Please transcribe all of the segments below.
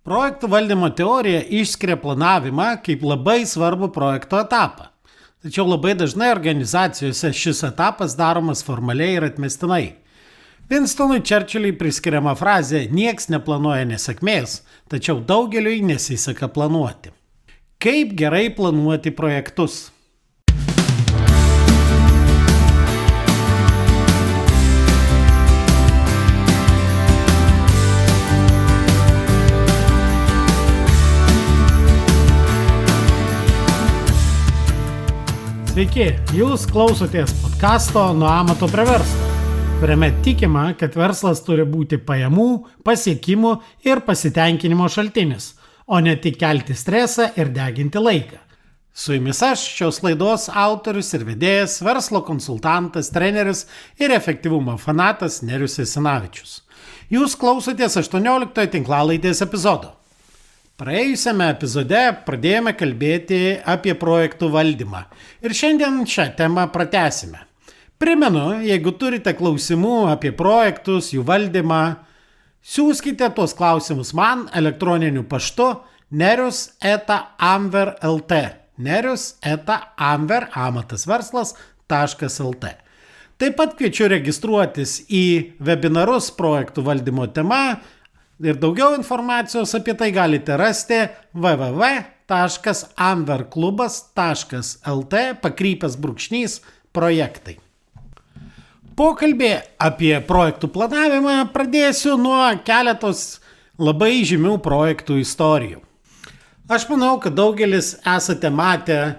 Projektų valdymo teorija išskiria planavimą kaip labai svarbų projekto etapą. Tačiau labai dažnai organizacijose šis etapas daromas formaliai ir atmestinai. Winstonui Churchillui priskiriama frazė "nieks neplanuoja nesėkmės, tačiau daugeliui nesiseka planuoti". Kaip gerai planuoti projektus? Sveiki, jūs klausotės podcasto Nuo amato prie verslo, kuriame tikima, kad verslas turi būti pajamų, pasiekimų ir pasitenkinimo šaltinis, o ne tik kelti stresą ir deginti laiką. Su jumis aš, šios laidos autorius ir vedėjas, verslo konsultantas, treneris ir efektyvumo fanatas Nerijus Jasinavičius. Jūs klausotės 18 tinklalaidės epizodo. Praėjusiame epizode pradėjome kalbėti apie projektų valdymą ir šiandien šią temą pratęsime. Primenu, jeigu turite klausimų apie projektus, jų valdymą, siųskite tuos klausimus man elektroniniu paštu nerius@amver.lt nerius@amver.lt. Taip pat kviečiu registruotis į webinarus projektų valdymo tema. Ir daugiau informacijos apie tai galite rasti www.amverklubas.lt/projektai. Pokalbį apie projektų planavimą pradėsiu nuo keletos labai žymių projektų istorijų. Aš manau, kad daugelis esate matę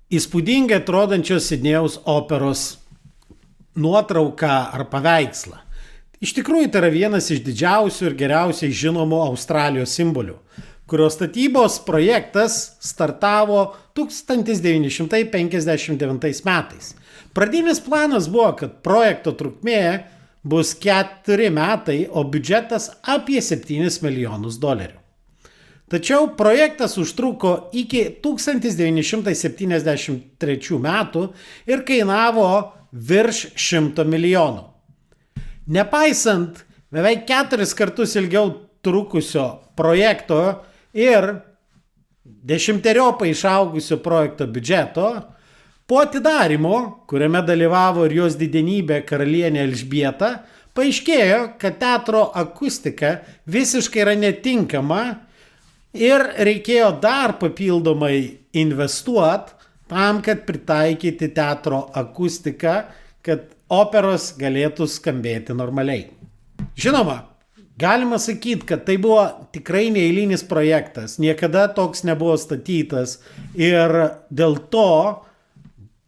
įspūdingai atrodančios Sidnėjaus operos nuotrauką ar paveikslą. Iš tikrųjų, tai yra vienas iš didžiausių ir geriausiai žinomų Australijos simbolių, kurio statybos projektas startavo 1959 metais. Pradinis planas buvo, kad projekto trukmė bus 4 metai, o biudžetas apie $7 milijonus. Tačiau projektas užtruko iki 1973 metų ir kainavo virš $100 milijonų. Nepaisant beveik 4 kartus ilgiau trukusio projekto ir 10-eriopai išaugusio projekto biudžeto, po atidarymo, kuriame dalyvavo ir jos didenybė karalienė Elžbieta, paaiškėjo, kad teatro akustika visiškai yra netinkama ir reikėjo dar papildomai investuoti tam, kad pritaikyti teatro akustiką, kad operos galėtų skambėti normaliai. Žinoma, galima sakyti, kad tai buvo tikrai neeilinis projektas, niekada toks nebuvo statytas ir dėl to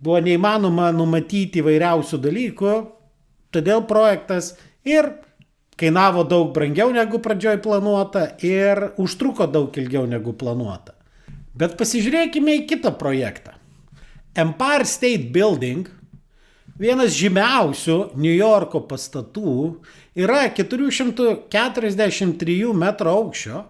buvo neįmanoma numatyti įvairiausių dalykų, todėl projektas ir kainavo daug brangiau negu pradžioj planuota ir užtruko daug ilgiau negu planuota. Bet pasižiūrėkime į kitą projektą. Empire State Building, vienas žymiausių Niujorko pastatų, yra 443 metrų aukščio.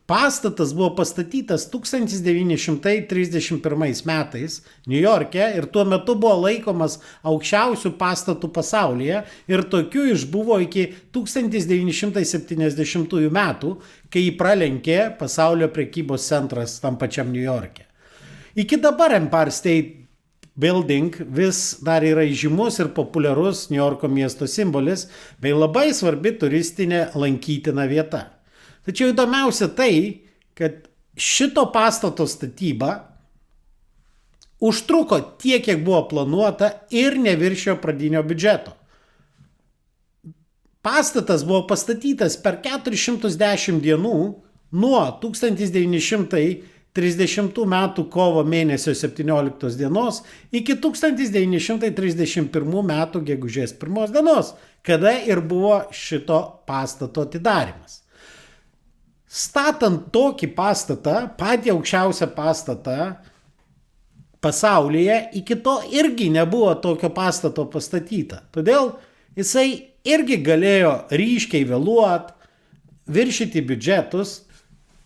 Pastatas buvo pastatytas 1931 metais Niujorke ir tuo metu buvo laikomas aukščiausių pastatų pasaulyje ir tokių išbuvo iki 1970 metų, kai jį pralenkė pasaulio prekybos centras tam pačiam Niujorke. Iki dabar Empire State Building vis dar yra įžymus ir populiarus Niujorko miesto simbolis bei labai svarbi turistinė lankytina vieta. Tačiau įdomiausia tai, kad šito pastato statyba užtruko tiek, kiek buvo planuota ir neviršijo pradinio biudžeto. Pastatas buvo pastatytas per 410 dienų nuo 1930 metų kovo mėnesio 17 dienos iki 1931 metų gegužės 1 dienos, kada ir buvo šito pastato atidarimas. Statant tokį pastatą, patį aukščiausią pastatą pasaulyje, iki to irgi nebuvo tokio pastato pastatyta. Todėl jisai irgi galėjo ryškiai vėluoti, viršyti biudžetus.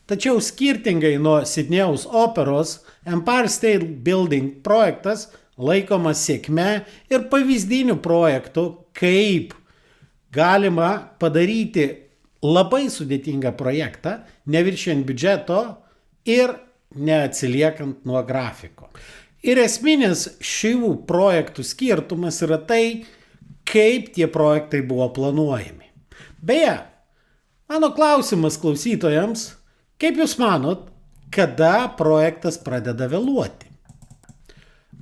Tačiau skirtingai nuo Sidnėjaus operos, Empire State Building projektas laikomas sėkme ir pavyzdiniu projektu, kaip galima padaryti labai sudėtingą projektą, neviršijant biudžeto ir neatsiliekant nuo grafiko. Ir esminis šių projektų skirtumas yra tai, kaip tie projektai buvo planuojami. Beje, mano klausimas klausytojams, kaip jūs manot, kada projektas pradeda vėluoti?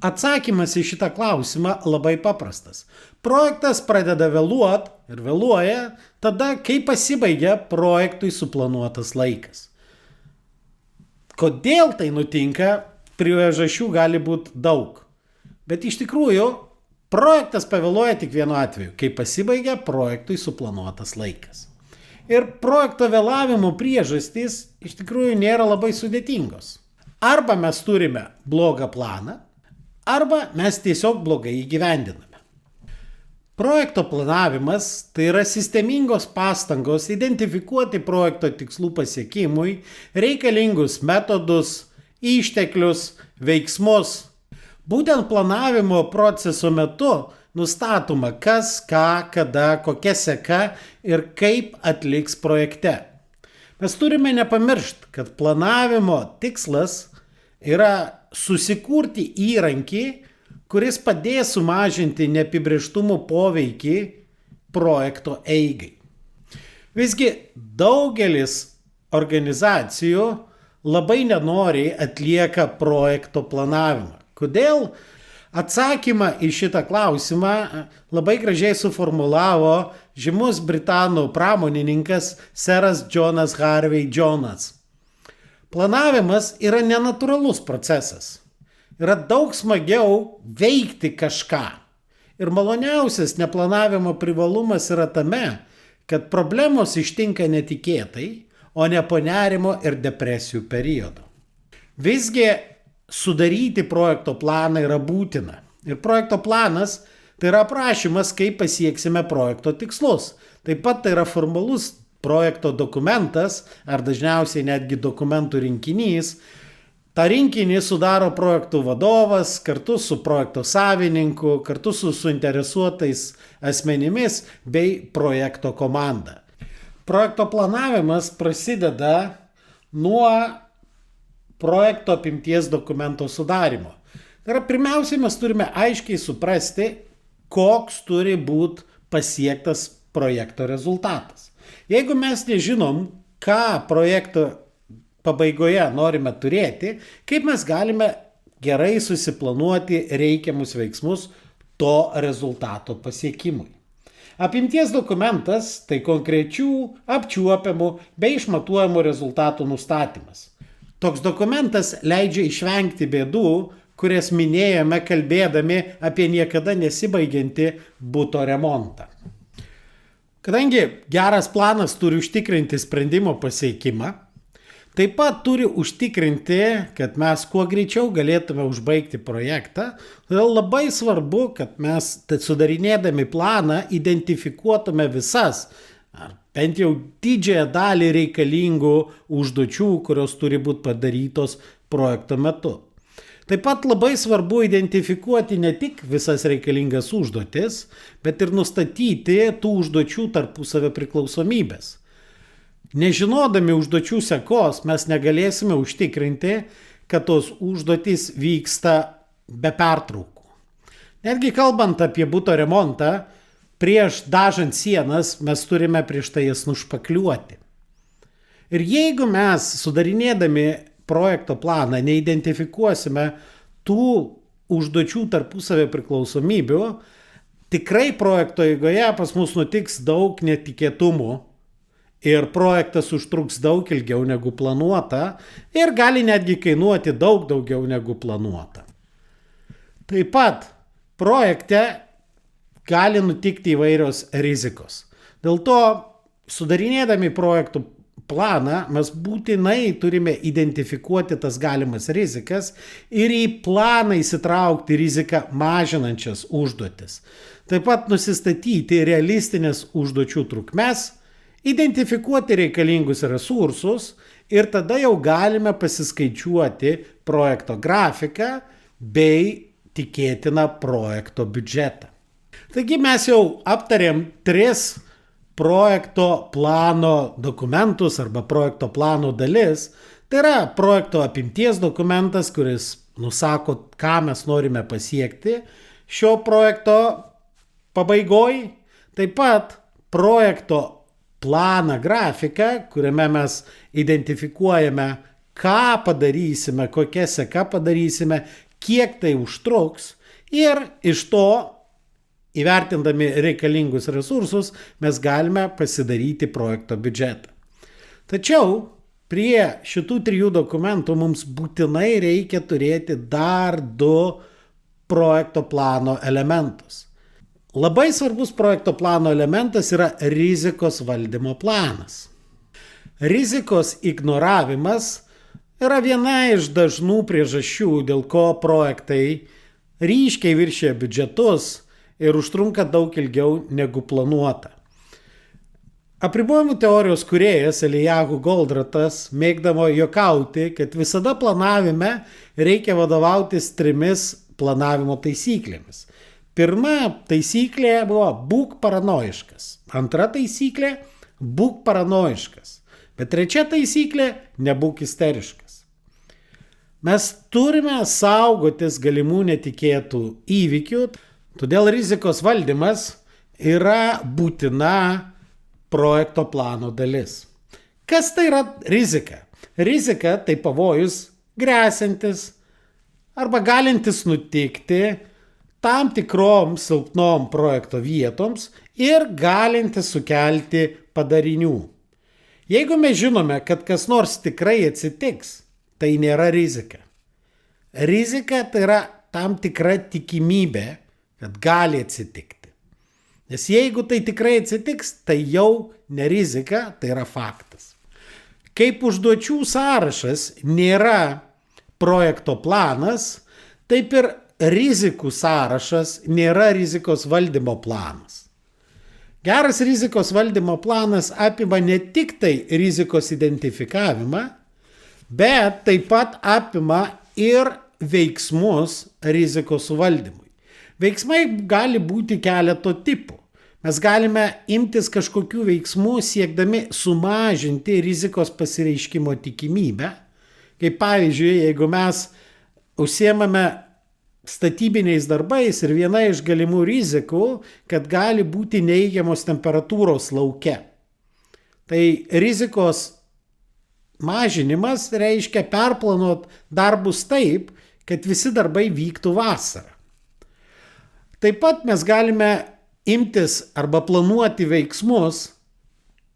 Atsakymas į šitą klausimą labai paprastas. Projektas pradeda vėluoti ir vėluoja tada, kai pasibaigia projektui suplanuotas laikas. Kodėl tai nutinka, priežasčių gali būti daug. Bet iš tikrųjų, projektas pavėluoja tik vienu atveju, kai pasibaigia projektui suplanuotas laikas. Ir projekto vėlavimo priežastys iš tikrųjų nėra labai sudėtingos. Arba mes turime blogą planą, arba mes tiesiog blogai įgyvendiname. Projekto planavimas tai yra sistemingos pastangos identifikuoti projekto tikslų pasiekimui reikalingus metodus, išteklius, veiksmus. Būtent planavimo proceso metu nustatoma, kas, ką, kada, kokia seka ir kaip atliks projekte. Mes turime nepamiršti, kad planavimo tikslas yra susikurti įrankį, kuris padės sumažinti neapibrėžtumo poveikį projekto eigai. Visgi daugelis organizacijų labai nenoriai atlieka projekto planavimą. Kodėl? Atsakymą į šitą klausimą labai gražiai suformulavo žymus britanų pramonininkas seras Jonas Harvey Jonas. Planavimas yra nenatūralus procesas. Yra daug smagiau veikti kažką. Ir maloniausias neplanavimo privalumas yra tame, kad problemos ištinka netikėtai, o ne po nerimo ir depresijų periodo. Visgi sudaryti projekto planą yra būtina. Ir projekto planas tai yra aprašymas, kaip pasieksime projekto tikslus. Taip pat tai yra formalus projekto dokumentas, ar dažniausiai netgi dokumentų rinkinys. Ta rinkinį sudaro projektų vadovas kartu su projekto savininku, kartu su suinteresuotais asmenimis bei projekto komanda. Projekto planavimas prasideda nuo projekto apimties dokumento sudarimo. Tai yra, pirmiausiai mes turime aiškiai suprasti, koks turi būti pasiektas projekto rezultatas. Jeigu mes nežinom, ką projekto pabaigoje norime turėti, kaip mes galime gerai susiplanuoti reikiamus veiksmus to rezultato pasiekimui. Apimties dokumentas tai konkrečių, apčiuopiamų bei išmatuojamų rezultatų nustatymas. Toks dokumentas leidžia išvengti bėdų, kurias minėjome kalbėdami apie niekada nesibaigiantį buto remontą. Kadangi geras planas turi užtikrinti sprendimo pasiekimą, taip pat turi užtikrinti, kad mes kuo greičiau galėtume užbaigti projektą, todėl labai svarbu, kad mes sudarinėdami planą identifikuotume visas, ar bent jau didžiąją dalį reikalingų užduočių, kurios turi būti padarytos projekto metu. Taip pat labai svarbu identifikuoti ne tik visas reikalingas užduotis, bet ir nustatyti tų užduočių tarpusavio priklausomybės. Nežinodami užduočių sekos mes negalėsime užtikrinti, kad tos užduotys vyksta be pertraukų. Netgi kalbant apie buto remontą, prieš dažant sienas mes turime prieš tai jas nušpakliuoti. Ir jeigu mes sudarinėdami projekto planą neidentifikuosime tų užduočių tarpusavio priklausomybių, tikrai projekto eigoje pas mus nutiks daug netikėtumų ir projektas užtruks daug ilgiau negu planuota ir gali netgi kainuoti daug daugiau negu planuota. Taip pat projekte gali nutikti įvairios rizikos. Dėl to, sudarinėdami projektų planą, mes būtinai turime identifikuoti tas galimas rizikas ir į planą įsitraukti riziką mažinančias užduotis. Taip pat nusistatyti realistinės užduočių trukmes, identifikuoti reikalingus resursus ir tada jau galime pasiskaičiuoti projekto grafiką bei tikėtiną projekto biudžetą. Taigi mes jau aptarėm 3 projekto plano dokumentus arba projekto plano dalis. Tai yra projekto apimties dokumentas, kuris nusako, ką mes norime pasiekti šio projekto pabaigoj. Taip pat projekto planą grafiką, kuriame mes identifikuojame, ką padarysime, kokia seka padarysime, kiek tai užtruks ir iš to, įvertindami reikalingus resursus, mes galime pasidaryti projekto biudžetą. Tačiau prie šitų 3 dokumentų mums būtinai reikia turėti dar 2 projekto plano elementus. Labai svarbus projekto plano elementas yra rizikos valdymo planas. Rizikos ignoravimas yra viena iš dažnų priežasčių, dėl ko projektai ryškiai viršija biudžetus ir užtrunka daug ilgiau negu planuota. Apribojimų teorijos kūrėjas Eliyahu Goldratas mėgdavo juokauti, kad visada planavime reikia vadovautis 3 planavimo taisyklėmis. Pirma taisyklė buvo būk paranojiškas. Antra taisyklė būk paranojiškas. Bet trečia taisyklė nebūk isteriškas. Mes turime saugotis galimų netikėtų įvykių, todėl rizikos valdymas yra būtina projekto plano dalis. Kas tai yra rizika? Rizika tai pavojus gresiantis arba galintis nutikti tam tikrom silpnom projekto vietoms ir galintis sukelti padarinių. Jeigu mes žinome, kad kas nors tikrai atsitiks, tai nėra rizika. Rizika tai yra tam tikra tikimybė, kad gali atsitikti. Nes jeigu tai tikrai atsitiks, tai jau ne rizika, tai yra faktas. Kaip užduočių sąrašas nėra projekto planas, taip ir rizikų sąrašas nėra rizikos valdymo planas. Geras rizikos valdymo planas apima ne tik tai rizikos identifikavimą, bet taip pat apima ir veiksmus rizikos suvaldymui. Veiksmai gali būti keleto tipų. Mes galime imtis kažkokių veiksmų siekdami sumažinti rizikos pasireiškimo tikimybę. Kaip pavyzdžiui, jeigu mes užsiemame statybiniais darbais ir viena iš galimų rizikų, kad gali būti neigiamos temperatūros lauke. Tai rizikos mažinimas reiškia perplanuot darbus taip, kad visi darbai vyktų vasarą. Taip pat mes galime imtis arba planuoti veiksmus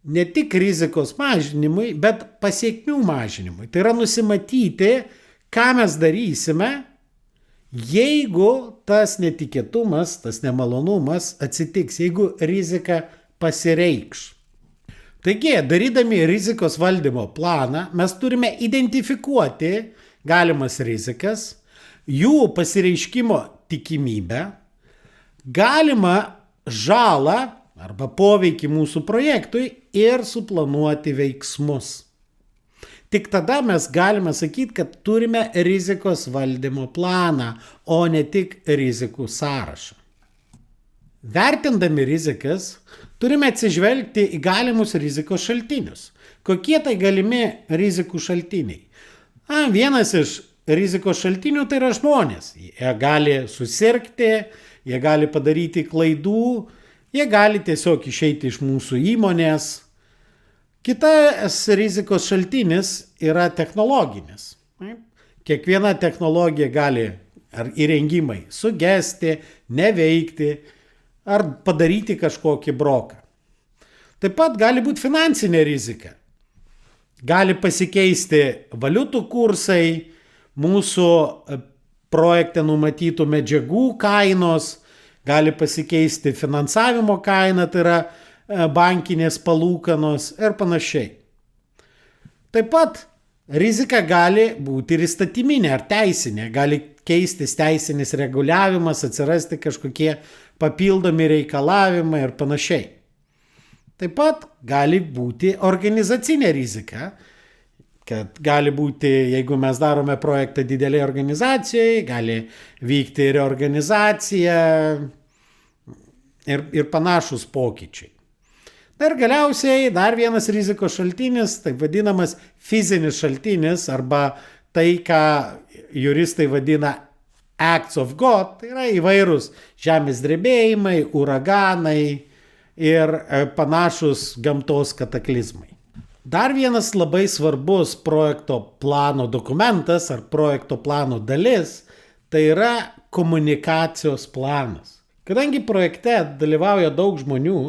ne tik rizikos mažinimui, bet pasiekmių mažinimui. Tai yra nusimatyti, ką mes darysime, jeigu tas netikėtumas, tas nemalonumas atsitiks, jeigu rizika pasireikš. Taigi, darydami rizikos valdymo planą, mes turime identifikuoti galimas rizikas, jų pasireiškimo tikimybę, galimą žalą arba poveikį mūsų projektui ir suplanuoti veiksmus. Tik tada mes galime sakyti, kad turime rizikos valdymo planą, o ne tik rizikų sąrašą. Vertindami rizikas, turime atsižvelgti į galimus rizikos šaltinius. Kokie tai galimi rizikų šaltiniai? Vienas iš rizikos šaltinių tai yra žmonės. Jie gali susirgti, jie gali padaryti klaidų, jie gali tiesiog išeiti iš mūsų įmonės. Kitas rizikos šaltinis yra technologinis. Kiekviena technologija gali ar įrengimai sugesti, neveikti ar padaryti kažkokį broką. Taip pat gali būti finansinė rizika. Gali pasikeisti valiutų kursai, mūsų projekte numatytų medžiagų kainos, gali pasikeisti finansavimo kaina, tai yra bankinės palūkanos ir panašiai. Taip pat rizika gali būti ir įstatyminė ar teisinė, gali keistis teisinis reguliavimas, atsirasti kažkokie papildomi reikalavimai ir panašiai. Taip pat gali būti organizacinė rizika, kad gali būti, jeigu mes darome projektą didelėje organizacijoje, gali vykti reorganizacija ir panašus pokyčiai. Ir galiausiai dar vienas rizikos šaltinis, taip vadinamas fizinis šaltinis arba tai, ką juristai vadina acts of God, tai yra įvairūs žemės drebėjimai, uraganai ir panašus gamtos kataklizmai. Dar vienas labai svarbus projekto plano dokumentas ar projekto plano dalis, tai yra komunikacijos planas. Kadangi projekte dalyvauja daug žmonių,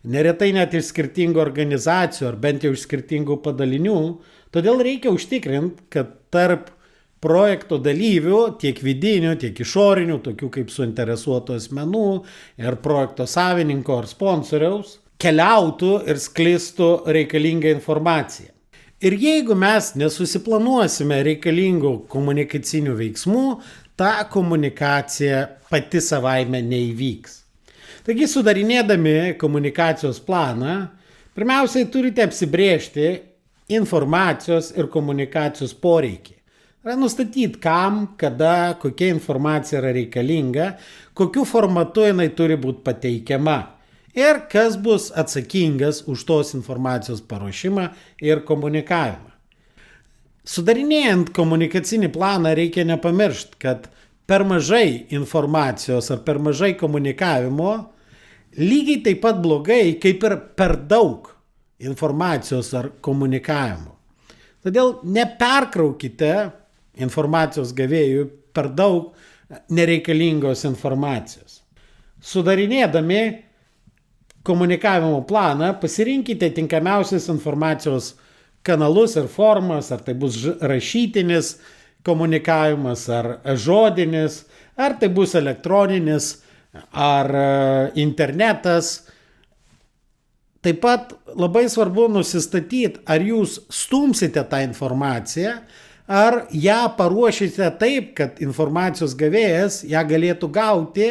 neretai net iš skirtingų organizacijų ar bent jau iš skirtingų padalinių, todėl reikia užtikrinti, kad tarp projekto dalyvių, tiek vidinių, tiek išorinių, tokių kaip suinteresuotų asmenų ir projekto savininko ar sponsoriaus, keliautų ir sklistų reikalingą informaciją. Ir jeigu mes nesusiplanuosime reikalingų komunikacinių veiksmų, ta komunikacija pati savaime neįvyks. Taigi, sudarinėdami komunikacijos planą, pirmiausiai turite apsibrėžti informacijos ir komunikacijos poreikį. Nustatyti, kam, kada, kokia informacija yra reikalinga, kokiu formatu jinai turi būti pateikiama ir kas bus atsakingas už tos informacijos paruošimą ir komunikavimą. Sudarinėjant komunikacinį planą reikia nepamiršti, kad per mažai informacijos ar per mažai komunikavimo lygiai taip pat blogai, kaip ir per daug informacijos ar komunikavimo. Todėl neperkraukite informacijos gavėjų per daug nereikalingos informacijos. Sudarinėdami komunikavimo planą pasirinkite tinkamiausias informacijos kanalus ir formas, ar tai bus rašytinis komunikavimas, ar žodinis, ar tai bus elektroninis, ar internetas. Taip pat labai svarbu nusistatyti, ar jūs stumsite tą informaciją, ar ją paruošite taip, kad informacijos gavėjas ją galėtų gauti,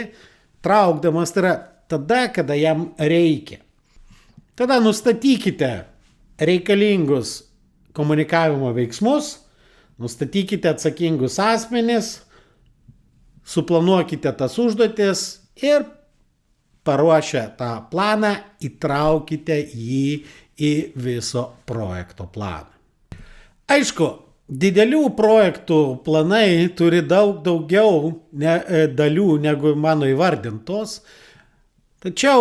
traukdamas, tai yra tada, kada jam reikia. Tada nustatykite reikalingus komunikavimo veiksmus, nustatykite atsakingus asmenis, suplanuokite tas užduotis ir paruošę tą planą įtraukite jį į viso projekto planą. Aišku, didelių projektų planai turi daug daugiau dalių negu mano įvardintos, tačiau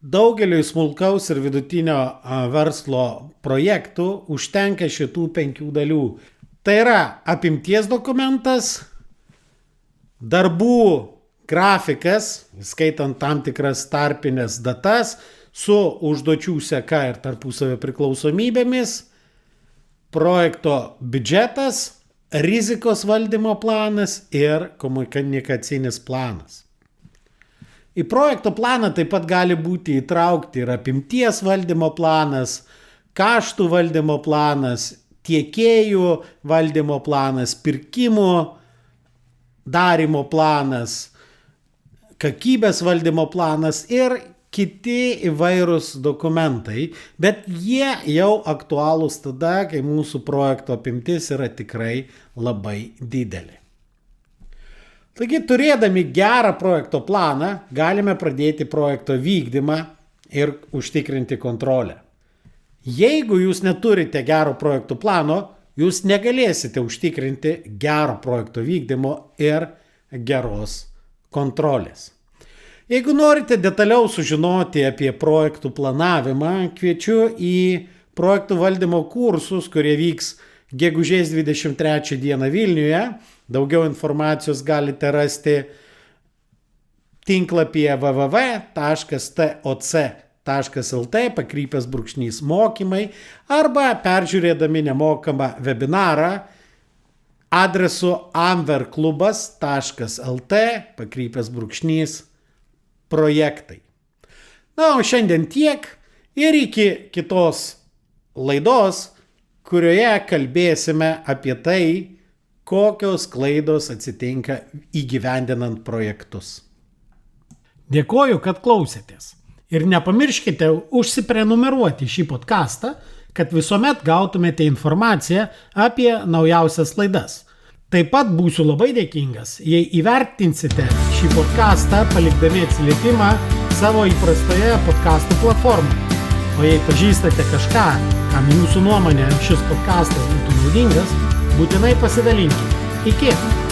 daugeliui smulkaus ir vidutinio verslo projektų užtenka šitų 5 dalių. Tai yra apimties dokumentas, darbų grafikas, skaitant tam tikras tarpinės datas, su užduočių seka ir tarpusavio priklausomybėmis, projekto biudžetas, rizikos valdymo planas ir komunikacinis planas. Į projekto planą taip pat gali būti įtraukti ir apimties valdymo planas, kaštų valdymo planas, tiekėjų valdymo planas, pirkimų darimo planas, kokybės valdymo planas ir kiti įvairūs dokumentai, bet jie jau aktualūs tada, kai mūsų projekto apimtis yra tikrai labai didelė. Taigi, turėdami gerą projekto planą, galime pradėti projekto vykdymą ir užtikrinti kontrolę. Jeigu jūs neturite gero projekto plano, jūs negalėsite užtikrinti gero projekto vykdymo ir geros kontrolės. Jeigu norite detaliau sužinoti apie projektų planavimą, kviečiu į projektų valdymo kursus, kurie vyks gegužės 23 dieną Vilniuje. Daugiau informacijos galite rasti tinklapyje www.toc.lt/mokymai arba peržiūrėdami nemokamą webinarą adresu amverklubas.lt/projektai. Na, o šiandien tiek ir iki kitos laidos, kurioje kalbėsime apie tai, kokios klaidos atsitinka įgyvendinant projektus. Dėkoju, kad klausėtės. Ir nepamirškite užsiprenumeruoti šį podcastą, kad visuomet gautumėte informaciją apie naujausias laidas. Taip pat būsiu labai dėkingas, jei įvertinsite šį podcastą palikdami atsiliepimą savo įprastoje podcastų platformoje. O jei pažįstate kažką, kam jūsų nuomonė šis podcastas būtų naudingas, būtinai pasidalinkite. Iki!